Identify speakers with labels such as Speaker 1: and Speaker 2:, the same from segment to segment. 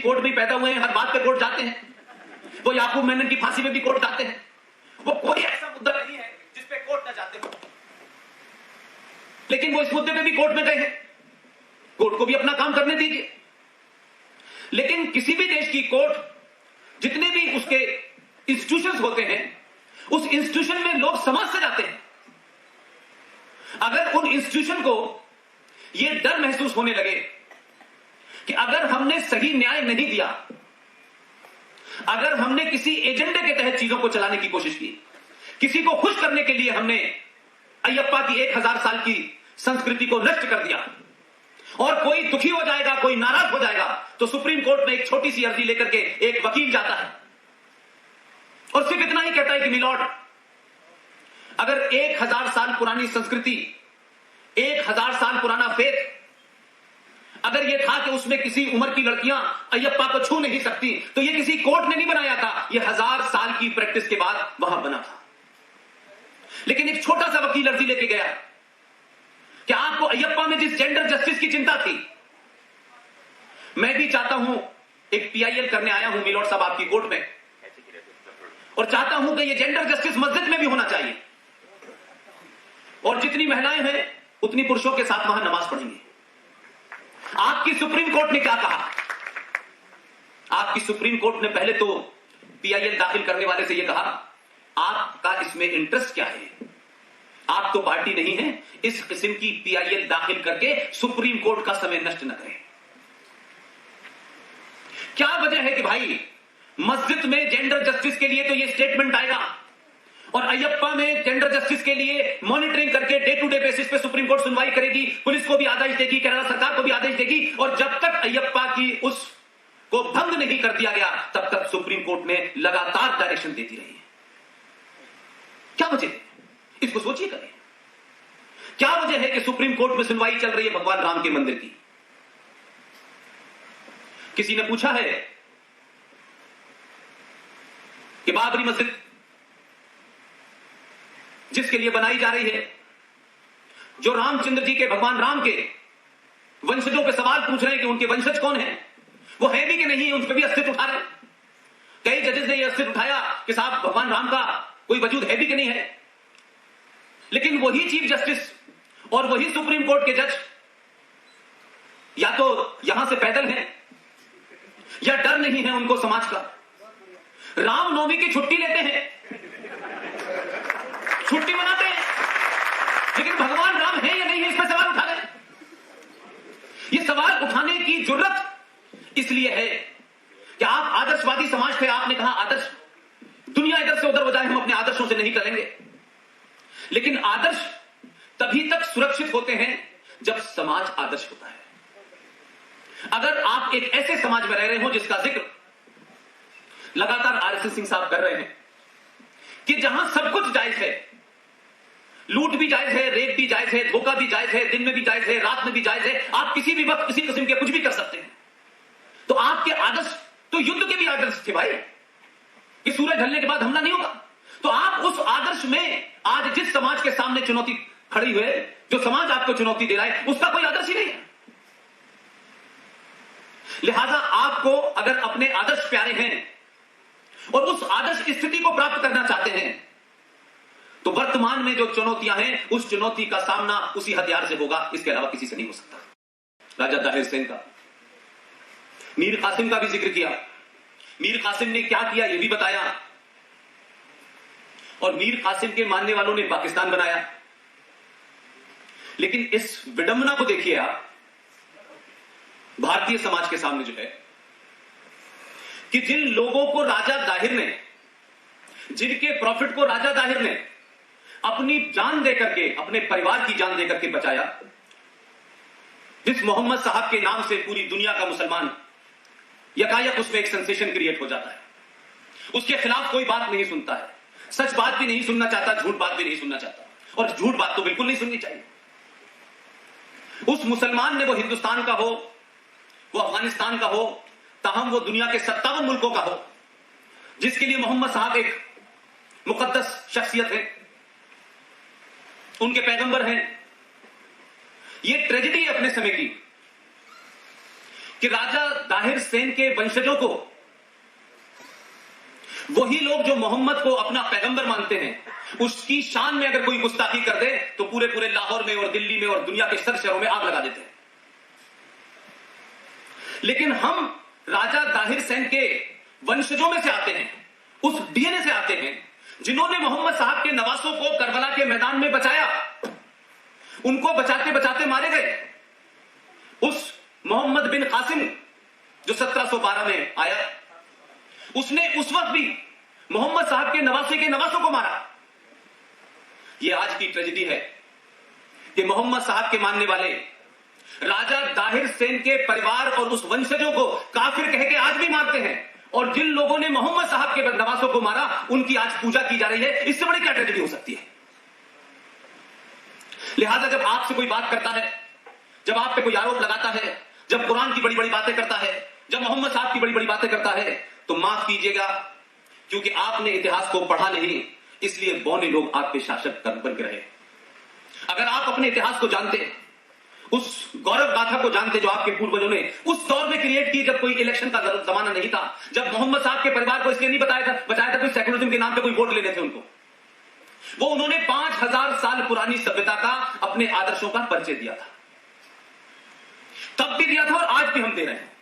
Speaker 1: Court में पैदा हुए हैं, हर बात पे कोर्ट जाते हैं। वो याकूब मेनन की फांसी में भी कोर्ट जाते हैं। वो कोई ऐसा मुद्दा नहीं है जिस पे कोर्ट ना जाते हो, लेकिन वो इस मुद्दे पे भी कोर्ट में गए हैं। कोर्ट को भी अपना काम करने दीजिए। लेकिन किसी भी देश की कोर्ट, जितने भी उसके इंस्टीट्यूशंस होते हैं, उस इंस्टीट्यूशन में लोग समाज से जाते हैं। अगर उन इंस्टीट्यूशन को यह डर महसूस होने लगे कि अगर हमने सही न्याय नहीं दिया, अगर हमने किसी एजेंडे के तहत चीजों को चलाने की कोशिश की, किसी को खुश करने के लिए हमने अयप्पा की 1000 साल की संस्कृति को नष्ट कर दिया और कोई दुखी हो जाएगा, कोई नाराज हो जाएगा, तो सुप्रीम कोर्ट में एक छोटी सी अर्जी लेकर के एक वकील जाता है और सिर्फ इतना ही कहता है कि मिलॉर्ड, अगर 1000 साल पुरानी संस्कृति, 1000 साल पुराना फेथ, अगर यह था कि उसमें किसी उम्र की लड़कियां अयप्पा को छू नहीं सकती, तो यह किसी कोर्ट ने नहीं बनाया था, यह 1000 साल की प्रैक्टिस के बाद वहां बना था। लेकिन एक छोटा सा वकील अर्जी लेके गया कि आपको अयप्पा में जिस जेंडर जस्टिस की चिंता थी, मैं भी चाहता हूं, एक पीआईएल करने आया हूं मिलॉर्ड साहब आपकी कोर्ट में, और चाहता हूं कि यह जेंडर जस्टिस मस्जिद में भी होना चाहिए और जितनी महिलाएं हैं उतनी पुरुषों के साथ वहां नमाज पढ़ेंगे। आपकी सुप्रीम कोर्ट ने क्या कहा? आपकी सुप्रीम कोर्ट ने पहले तो पीआईएल दाखिल करने वाले से यह कहा, आपका इसमें इंटरेस्ट क्या है? आप तो पार्टी नहीं है, इस किस्म की पीआईएल दाखिल करके सुप्रीम कोर्ट का समय नष्ट न करें। क्या वजह है कि भाई मस्जिद में जेंडर जस्टिस के लिए तो यह स्टेटमेंट आएगा और अयप्पा में जेंडर जस्टिस के लिए मॉनिटरिंग करके डे टू डे बेसिस पे सुप्रीम कोर्ट सुनवाई करेगी, पुलिस को भी आदेश देगी, केरला सरकार को भी आदेश देगी, और जब तक अयप्पा की उस को भंग नहीं कर दिया गया तब तक सुप्रीम कोर्ट ने लगातार डायरेक्शन देती रही है। क्या वजह है? इसको सोचिए करें। क्या वजह है कि सुप्रीम कोर्ट में सुनवाई चल रही है भगवान राम के मंदिर की? किसी ने पूछा है कि बाबरी मस्जिद जिसके लिए बनाई जा रही है, जो रामचंद्र जी के, भगवान राम के वंशजों पे सवाल पूछ रहे हैं कि उनके वंशज कौन है, वो है भी कि नहीं है, उन पर भी अस्तित्व उठा रहे हैं। कई जजेस ने यह अस्तित्व उठाया कि साहब भगवान राम का कोई वजूद है भी कि नहीं है। लेकिन वही चीफ जस्टिस और वही सुप्रीम कोर्ट के जज या तो यहां से पैदल हैं या डर नहीं है उनको समाज का। रामनवमी की छुट्टी लेते हैं, छुट्टी मनाते हैं, लेकिन भगवान राम है या नहीं है इस पर सवाल उठा रहे हैं। यह सवाल उठाने की जरूरत इसलिए है कि आप आदर्शवादी समाज थे, आपने कहा आदर्श, दुनिया इधर से उधर हो जाए, हम अपने आदर्शों से नहीं टलेंगे। लेकिन आदर्श तभी तक सुरक्षित होते हैं जब समाज आदर्श होता है। अगर आप एक ऐसे समाज में रह रहे हो जिसका जिक्र लगातार आरएसएस सिंह साहब कर रहे हैं कि जहां सब कुछ जायज है, लूट भी जायज है, रेप भी जायज है, धोखा भी जायज है, दिन में भी जायज है, रात में भी जायज है, आप किसी भी वक्त किसी किस्म के कुछ भी कर सकते हैं, तो आपके आदर्श तो युद्ध के भी आदर्श थे भाई, कि सूरज ढलने के बाद हमला नहीं होगा। तो आप उस आदर्श में आज जिस समाज के सामने चुनौती खड़ी हुई है, जो समाज आपको चुनौती दे रहा है, उसका कोई आदर्श ही नहीं है। लिहाजा आपको अगर अपने आदर्श प्यारे हैं और उस आदर्श स्थिति को प्राप्त करना चाहते हैं, तो वर्तमान में जो चुनौतियां हैं उस चुनौती का सामना उसी हथियार से होगा, इसके अलावा किसी से नहीं हो सकता। राजा दाहिर सेन का, मीर कासिम का भी जिक्र किया। मीर कासिम ने क्या किया यह भी बताया, और मीर कासिम के मानने वालों ने पाकिस्तान बनाया। लेकिन इस विडंबना को देखिए आप, भारतीय समाज के सामने जो है कि जिन लोगों को राजा दाहिर ने, जिनके प्रॉफिट को राजा दाहिर ने अपनी जान देकर के, अपने परिवार की जान देकर के बचाया, जिस मोहम्मद साहब के नाम से पूरी दुनिया का मुसलमान यकायक उसमें एक सेंसेशन क्रिएट हो जाता है, उसके खिलाफ कोई बात नहीं सुनता है, सच बात भी नहीं सुनना चाहता, झूठ बात भी नहीं सुनना चाहता, और झूठ बात तो बिल्कुल नहीं सुननी चाहिए। उस मुसलमान ने, वो हिंदुस्तान का हो, वो अफगानिस्तान का हो, ताहम वो दुनिया के 57 मुल्कों का हो, जिसके लिए मोहम्मद साहब एक मुकद्दस शख्सियत है, उनके पैगंबर हैं। ये ट्रेजेडी है अपने समय की कि राजा दाहिर सेन के वंशजों को, वही लोग जो मोहम्मद को अपना पैगंबर मानते हैं, उसकी शान में अगर कोई गुस्ताखी कर दे तो पूरे पूरे लाहौर में और दिल्ली में और दुनिया के सर शहरों में आग लगा देते हैं। लेकिन हम राजा दाहिर सेन के वंशजों में से आते हैं, उस डीएनए से आते हैं जिन्होंने मोहम्मद साहब के नवासों को करबला के मैदान में बचाया, उनको बचाते बचाते मारे गए। उस मोहम्मद बिन कासिम जो 1712 में आया, उसने उस वक्त भी मोहम्मद साहब के नवासों को मारा। यह आज की ट्रेजेडी है कि मोहम्मद साहब के मानने वाले राजा दाहिर सेन के परिवार और उस वंशजों को काफिर कह के आज भी मारते हैं, और जिन लोगों ने मोहम्मद साहब के नवासों को मारा उनकी आज पूजा की जा रही है। इससे बड़ी क्या ट्रेजेडी हो सकती है? लिहाजा जब आपसे कोई बात करता है, जब आप पे कोई आरोप लगाता है, जब कुरान की बड़ी बड़ी बातें करता है, जब मोहम्मद साहब की बड़ी बड़ी बातें करता है, तो माफ कीजिएगा, क्योंकि आपने इतिहास को पढ़ा नहीं, इसलिए बौने लोग आप पे शासक बन के रहे। अगर आप अपने इतिहास को जानते, उस गौरव गाथा को जानते जो आपके पूर्वजों ने उस दौर में क्रिएट की, जब कोई इलेक्शन का जमाना नहीं था, जब मोहम्मद साहब के परिवार को इसलिए नहीं बचाया था कोई सेकुलरिज्म के नाम पे कोई वोट लेने थे उनको, वो उन्होंने 5000 साल पुरानी सभ्यता का, अपने आदर्शों का परिचय दिया था। तब भी दिया था और आज भी हम दे रहे हैं।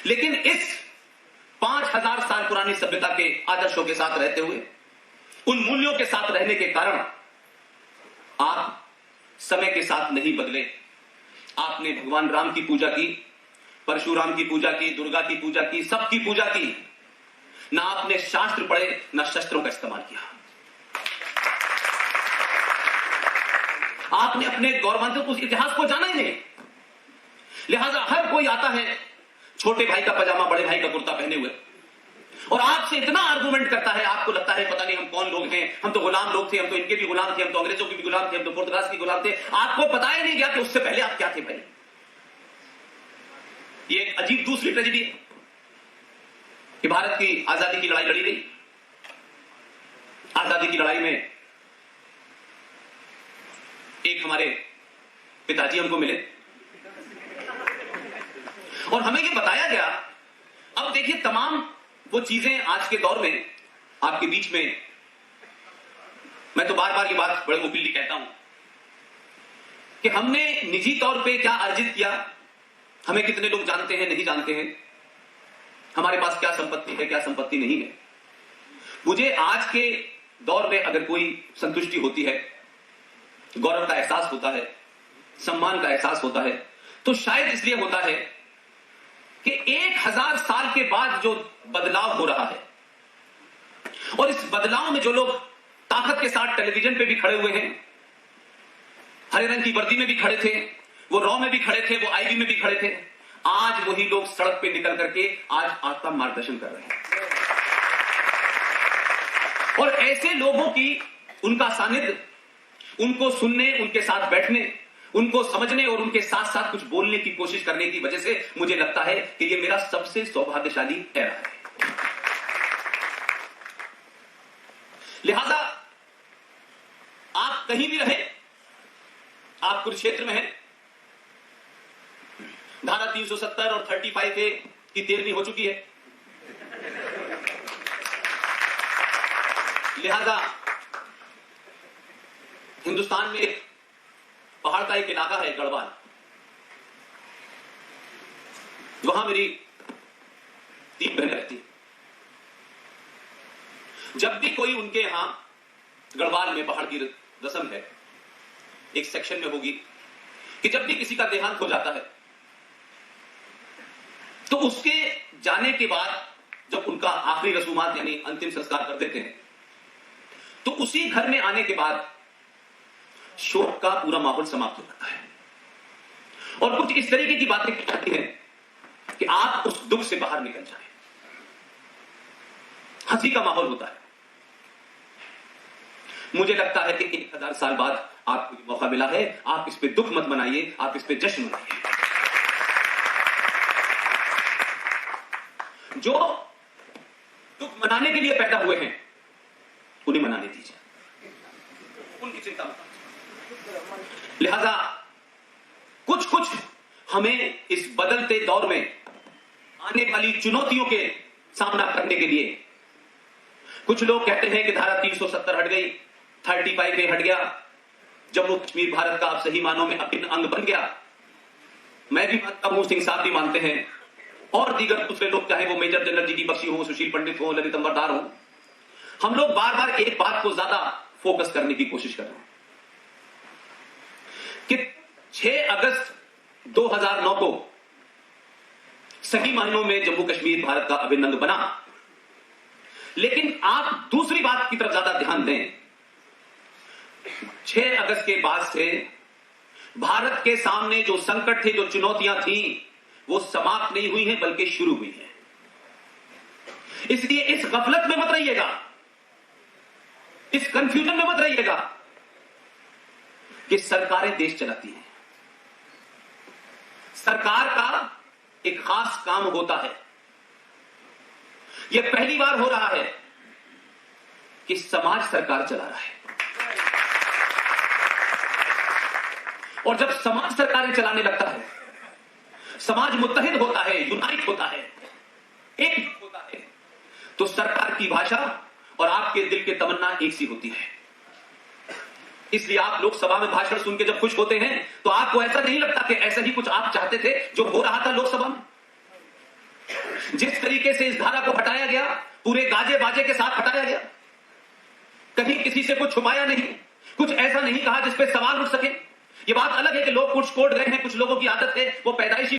Speaker 1: लेकिन इस 5000 साल पुरानी सभ्यता के आदर्शों के साथ रहते हुए, उन मूल्यों के साथ रहने के कारण आप समय के साथ नहीं बदले। आपने भगवान राम की पूजा की, परशुराम की पूजा की, दुर्गा की पूजा की, सबकी पूजा की। ना आपने शास्त्र पढ़े, ना शस्त्रों का इस्तेमाल किया। आपने अपने गौरवान्वित उस इतिहास को जाना ही नहीं। लिहाजा हर कोई आता है छोटे भाई का पजामा, बड़े भाई का कुर्ता पहने हुए, और आपसे इतना आर्गुमेंट करता है, आपको लगता है पता नहीं हम कौन लोग हैं, हम तो गुलाम लोग थे, हम तो इनके भी गुलाम थे, हम तो अंग्रेजों के भी गुलाम थे, हम तो पुर्तगाल के गुलाम थे। आपको पता ही नहीं गया कि उससे पहले आप क्या थे भाई। ये एक अजीब दूसरी ट्रेजेडी है कि भारत की आजादी की लड़ाई लड़ी गई। आजादी की लड़ाई में एक हमारे पिताजी हमको मिले और हमें ये बताया गया। अब देखिए, तमाम वो चीजें आज के दौर में आपके बीच में, मैं तो बार बार ये बात बड़े ओपनली कहता हूं कि हमने निजी तौर पे क्या अर्जित किया, हमें कितने लोग जानते हैं, नहीं जानते हैं, हमारे पास क्या संपत्ति है, क्या संपत्ति नहीं है। मुझे आज के दौर में अगर कोई संतुष्टि होती है, गौरव का एहसास होता है, सम्मान का एहसास होता है, तो शायद इसलिए होता है कि 1000 साल के बाद जो बदलाव हो रहा है, और इस बदलाव में जो लोग ताकत के साथ टेलीविजन पे भी खड़े हुए हैं, हरे रंग की वर्दी में भी खड़े थे, वो रॉ में भी खड़े थे, वो आईबी में भी खड़े थे, आज वही लोग सड़क पे निकल करके आज आपका मार्गदर्शन कर रहे हैं। और ऐसे लोगों की, उनका सानिध्य, उनको सुनने, उनके साथ बैठने, उनको समझने और उनके साथ साथ कुछ बोलने की कोशिश करने की वजह से मुझे लगता है कि ये मेरा सबसे सौभाग्यशाली एरा है। लिहाजा आप कहीं भी रहे, आप कुरुक्षेत्र में हैं, धारा 370 और 35A की तेरहवीं हो चुकी है। लिहाजा हिंदुस्तान में पहाड़ का एक इलाका है गढ़वाल, वहां मेरी 3 बहनें रहती। जब भी कोई उनके यहां गढ़वाल में पहाड़ की रस्म है, एक सेक्शन में होगी कि जब भी किसी का देहांत हो जाता है तो उसके जाने के बाद जब उनका आखिरी रसूमात यानी अंतिम संस्कार कर देते हैं, तो उसी घर में आने के बाद शोक का पूरा माहौल समाप्त हो जाता है और कुछ इस तरीके की बातें की जाती हैं कि आप उस दुख से बाहर निकल जाएं। हंसी का माहौल होता है। मुझे लगता है कि 1000 साल बाद आपको ये मौका मिला है, आप इस पे दुख मत मनाइए, आप इस पे जश्न मनाइए। जो दुख मनाने के लिए पैदा हुए हैं उन्हें मनाने दीजिए, उनकी चिंता मत। लिहाजा कुछ हमें इस बदलते दौर में आने वाली चुनौतियों के सामना करने के लिए, कुछ लोग कहते हैं कि धारा 370 हट गई, 35A हट गया, जम्मू कश्मीर भारत का आप सही मानों में अभिन्न अंग बन गया। मैं भी मानता हूं, सिंह साहब भी मानते हैं, और दीगर दूसरे लोग, चाहे वो मेजर जनरल जी की बख्शी हो, सुशील पंडित हो, ललित अंबरदार हो, हम लोग बार बार एक बात को ज्यादा फोकस करने की कोशिश कर रहे हैं कि 6 अगस्त 2009 को सही मायनों में जम्मू कश्मीर भारत का अभिन्न अंग बना। लेकिन आप दूसरी बात की तरफ ज्यादा ध्यान दें, 6 अगस्त के बाद से भारत के सामने जो संकट थे, जो चुनौतियां थी, वो समाप्त नहीं हुई हैं बल्कि शुरू हुई हैं। इसलिए इस गफलत में मत रहिएगा, इस कंफ्यूजन में मत रहिएगा कि सरकारें देश चलाती हैं। सरकार का एक खास काम होता है। यह पहली बार हो रहा है कि समाज सरकार चला रहा है, और जब समाज सरकारें चलाने लगता है, समाज मुत्तहिद होता है, यूनाइट होता है, एक होता है, तो सरकार की भाषा और आपके दिल की तमन्ना एक सी होती है। इसलिए आप लोकसभा में भाषण सुन के जब खुश होते हैं तो आपको ऐसा नहीं लगता कि ऐसा ही कुछ आप चाहते थे जो हो रहा था लोकसभा में। जिस तरीके से इस धारा को हटाया गया, पूरे गाजे बाजे के साथ हटाया गया, कहीं किसी से कुछ छुपाया नहीं, कुछ ऐसा नहीं कहा जिस पे सवाल उठ सके। ये बात अलग है कि लोग कुछ कोर्ट गए हैं, कुछ लोगों की आदत है वो पैदाइशी